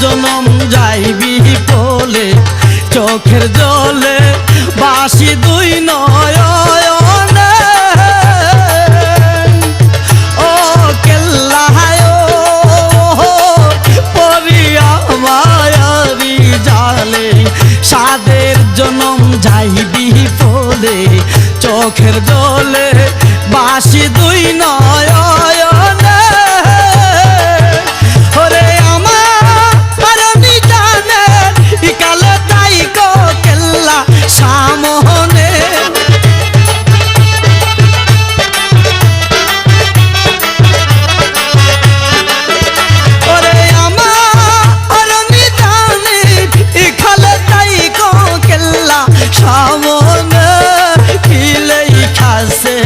জনম যাইবি বলে চোখের জলে বাসি দুই নয়নে ও কেল্লায় পরিয়া মায়ারি জালে সাদের জনম যাইবি বলে চোখের জলে বাসি দুই নয়নে ওরে আমার আমি জানে ইকালে তাই কো কেল্লা সামনে ওরে আমার আমি জানে ইকালে তাই কো কেল্লা সামনে খিলেই খাসে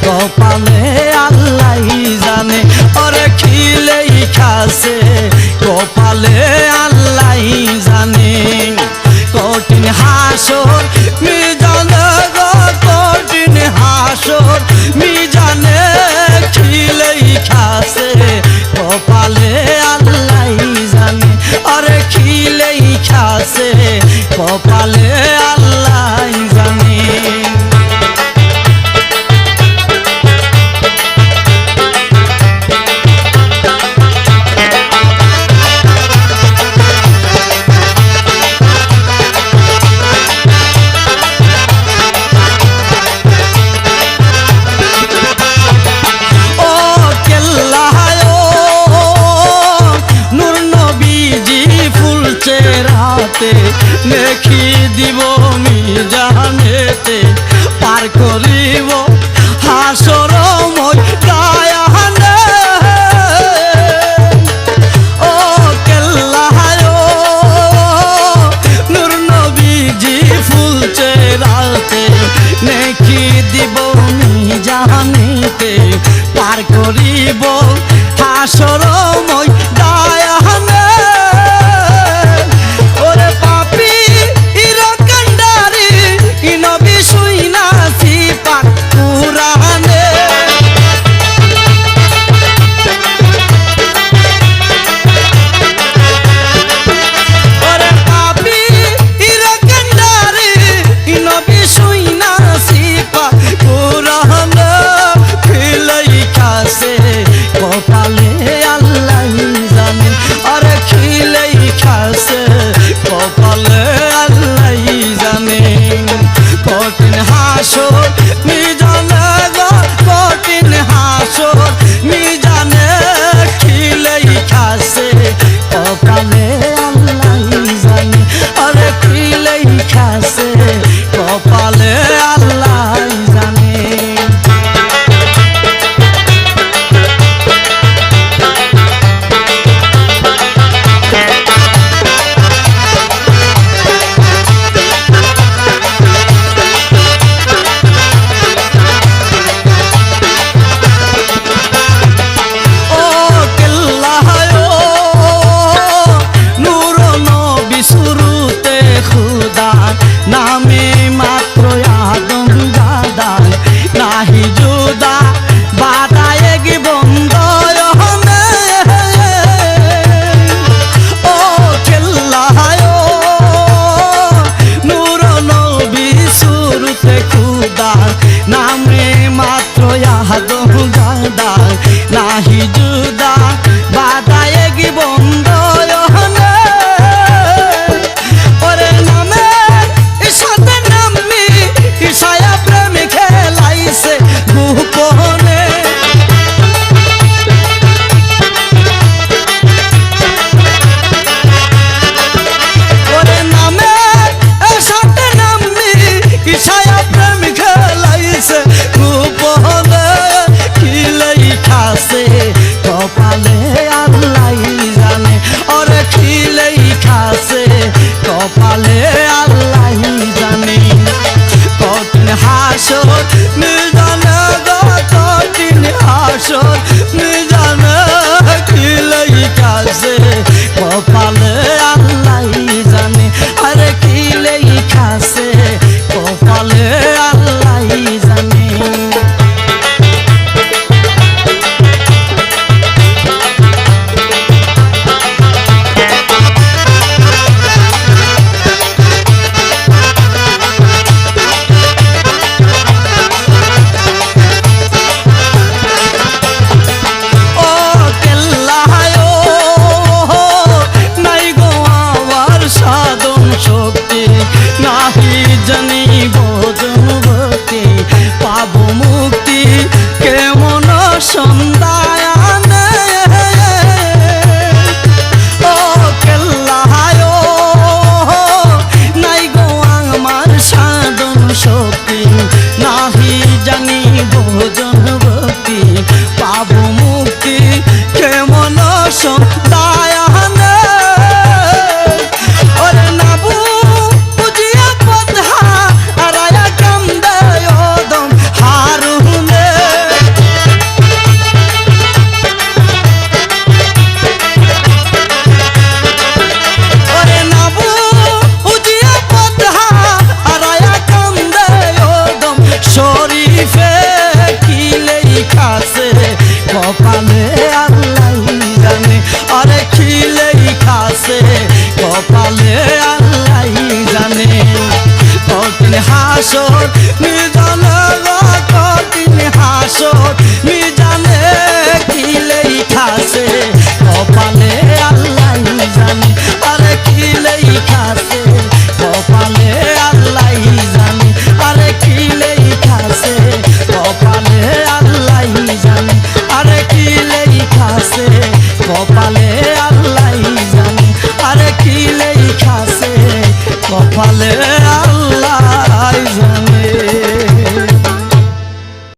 কপালে আল্লাহ জানে ওরে খিলেই খাসে কপালে আল্লাহ জানে কঠিন হাসর মিজানে গো কঠিন হাসর মিজানে খিলেই খাসে কপালে আল্লাহ জানে ওরে খিলেই খাসে কপালে আল্লাহ জানে নেকি দিব মিজানেতে পার করিব হাসর ময়দানে ও কেল্লায় নূর নবীজি ফুলছে রাতে নেকি দিব মিজানেতে পার করিব হাসর ময়দানে কপালে আল্লাহ জানে আরে খিলেই খাসে কপালে আল্লাহ জানে কঠিন হাসর মিজানে গো কঠিন হাসর মিজানে খিলেই খাসে কপালে আল্লাহ জানে আরে খিলেই খাসে কপালে আল্লাহ জানে নামে মাত্র আদম দাদা নাহি জুদা বাদায় গি বন্ধ ও কেল্লায় নূর নবী শুরুতে খুদা নামে মাত্র আদম দাদা নাহি জুদা বাদায় গি বন্ধ কপালে আল্লাহ জানে ওরে খিলেই খাসে কপালে আল্লাহ জানে কঠিন হাসর মিজানে গো কঠিন হাসর মিজানে খিলেই খাসে কপালে আল্লাহ জানে আরে খিলেই খাসে কপালে আল্লাহ জানে কপালে আল্লাহ জানে কঠিন হাসর